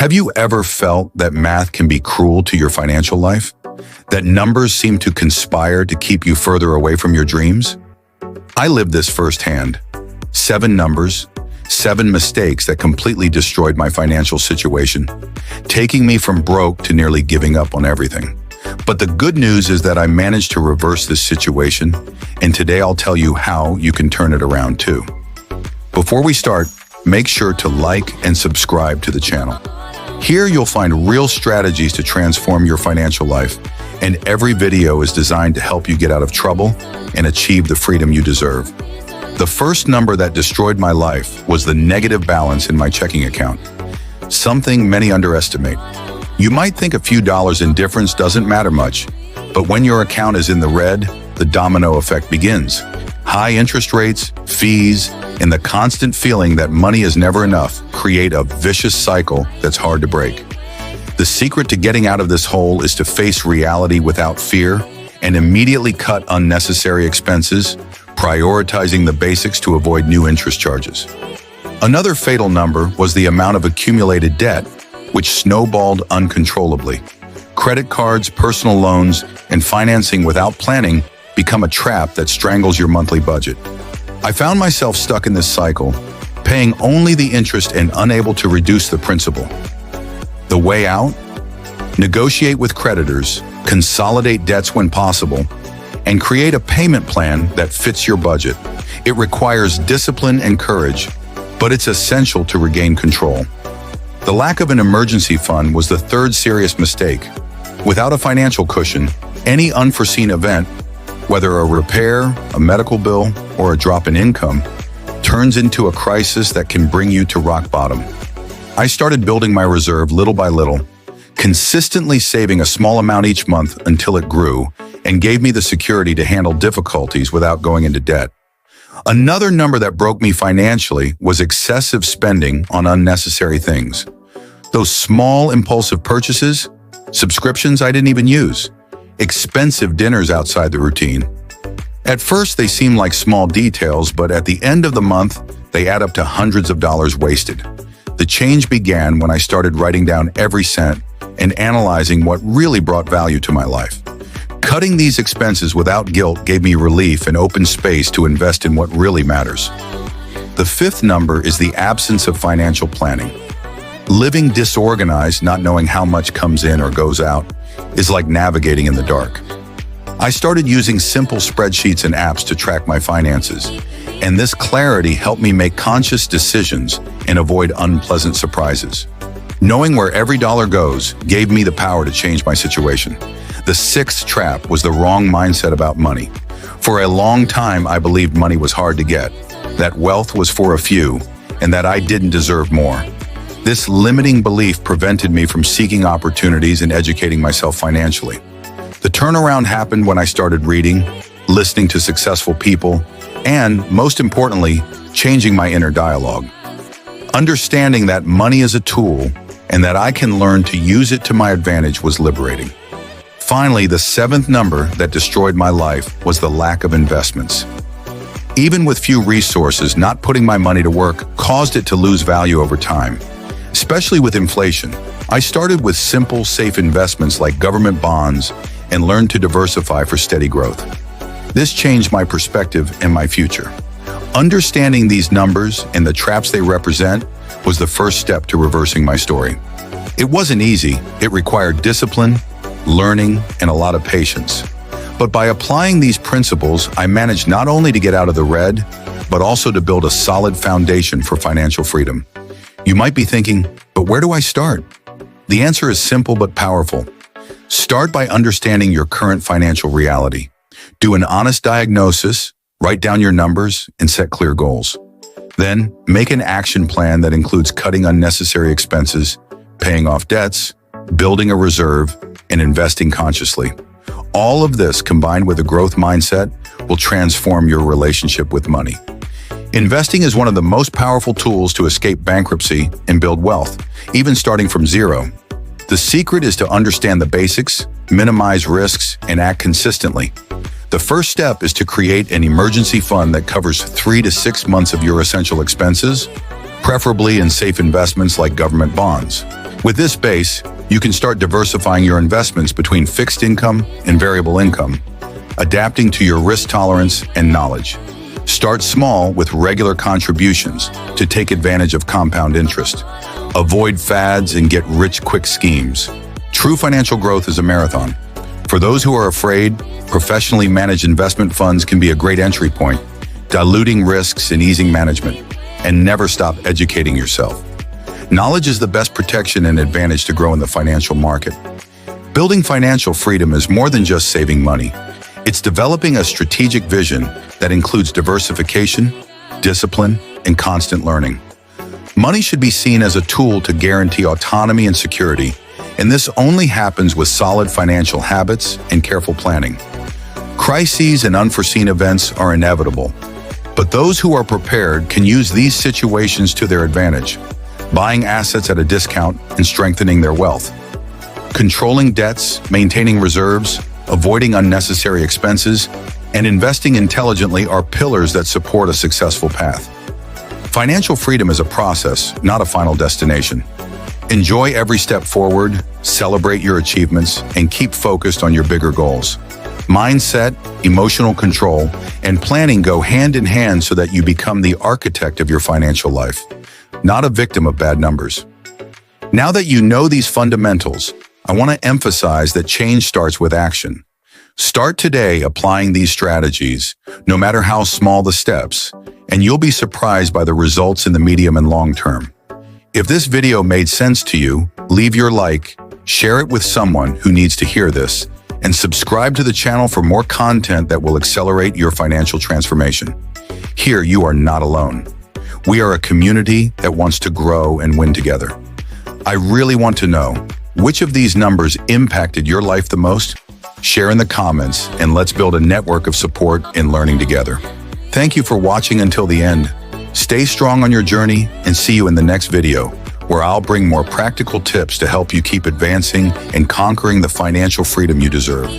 Have you ever felt that math can be cruel to your financial life? That numbers seem to conspire to keep you further away from your dreams? I lived this firsthand. 7 numbers, 7 mistakes that completely destroyed my financial situation, taking me from broke to nearly giving up on everything. But the good news is that I managed to reverse this situation, and today I'll tell you how you can turn it around too. Before we start, make sure to like and subscribe to the channel. Here you'll find real strategies to transform your financial life, and every video is designed to help you get out of trouble and achieve the freedom you deserve. The first number that destroyed my life was the negative balance in my checking account, something many underestimate. You might think a few dollars in difference doesn't matter much, but when your account is in the red, the domino effect begins. High interest rates, fees, and the constant feeling that money is never enough create a vicious cycle that's hard to break. The secret to getting out of this hole is to face reality without fear and immediately cut unnecessary expenses, prioritizing the basics to avoid new interest charges. Another fatal number was the amount of accumulated debt, which snowballed uncontrollably. Credit cards, personal loans, and financing without planning become a trap that strangles your monthly budget. I found myself stuck in this cycle, paying only the interest and unable to reduce the principal. The way out? Negotiate with creditors, consolidate debts when possible, and create a payment plan that fits your budget. It requires discipline and courage, but it's essential to regain control. The lack of an emergency fund was the third serious mistake. Without a financial cushion, any unforeseen event, whether a repair, a medical bill, or a drop in income, turns into a crisis that can bring you to rock bottom. I started building my reserve little by little, consistently saving a small amount each month until it grew and gave me the security to handle difficulties without going into debt. Another number that broke me financially was excessive spending on unnecessary things. Those small impulsive purchases, subscriptions I didn't even use, expensive dinners outside the routine. At first they seem like small details, but at the end of the month, they add up to hundreds of dollars wasted. The change began when I started writing down every cent and analyzing what really brought value to my life. Cutting these expenses without guilt gave me relief and open space to invest in what really matters. The 5th number is the absence of financial planning. Living disorganized, not knowing how much comes in or goes out, is like navigating in the dark. I started using simple spreadsheets and apps to track my finances, and this clarity helped me make conscious decisions and avoid unpleasant surprises. Knowing where every dollar goes gave me the power to change my situation. The 6th trap was the wrong mindset about money. For a long time, I believed money was hard to get, that wealth was for a few, and that I didn't deserve more. This limiting belief prevented me from seeking opportunities and educating myself financially. The turnaround happened when I started reading, listening to successful people, and, most importantly, changing my inner dialogue. Understanding that money is a tool and that I can learn to use it to my advantage was liberating. Finally, the 7th number that destroyed my life was the lack of investments. Even with few resources, not putting my money to work caused it to lose value over time. Especially with inflation, I started with simple, safe investments like government bonds and learned to diversify for steady growth. This changed my perspective and my future. Understanding these numbers and the traps they represent was the first step to reversing my story. It wasn't easy. It required discipline, learning, and a lot of patience. But by applying these principles, I managed not only to get out of the red, but also to build a solid foundation for financial freedom. You might be thinking, but where do I start? The answer is simple but powerful. Start by understanding your current financial reality. Do an honest diagnosis, write down your numbers, and set clear goals. Then, make an action plan that includes cutting unnecessary expenses, paying off debts, building a reserve, and investing consciously. All of this, combined with a growth mindset, will transform your relationship with money. Investing is one of the most powerful tools to escape bankruptcy and build wealth, even starting from zero. The secret is to understand the basics, minimize risks, and act consistently. The first step is to create an emergency fund that covers 3 to 6 months of your essential expenses. preferably in safe investments like government bonds. With this base, you can start diversifying your investments between fixed income and variable income, adapting to your risk tolerance and knowledge. Start small with regular contributions to take advantage of compound interest. Avoid fads and get rich quick schemes. True financial growth is a marathon. For those who are afraid, professionally managed investment funds can be a great entry point, diluting risks and easing management. And never stop educating yourself. Knowledge is the best protection and advantage to grow in the financial market. Building financial freedom is more than just saving money. It's developing a strategic vision that includes diversification, discipline, and constant learning. Money should be seen as a tool to guarantee autonomy and security, and this only happens with solid financial habits and careful planning. Crises and unforeseen events are inevitable, but those who are prepared can use these situations to their advantage, buying assets at a discount and strengthening their wealth. Controlling debts, maintaining reserves, avoiding unnecessary expenses, and investing intelligently are pillars that support a successful path. Financial freedom is a process, not a final destination. Enjoy every step forward, celebrate your achievements, and keep focused on your bigger goals. Mindset, emotional control, and planning go hand in hand so that you become the architect of your financial life, not a victim of bad numbers. Now that you know these fundamentals, I want to emphasize that change starts with action. Start today applying these strategies, no matter how small the steps, and you'll be surprised by the results in the medium and long term. If this video made sense to you, leave your like, share it with someone who needs to hear this, and subscribe to the channel for more content that will accelerate your financial transformation. Here, you are not alone. We are a community that wants to grow and win together. I really want to know, which of these numbers impacted your life the most? Share in the comments, and let's build a network of support and learning together. Thank you for watching until the end. Stay strong on your journey, and see you in the next video, where I'll bring more practical tips to help you keep advancing and conquering the financial freedom you deserve.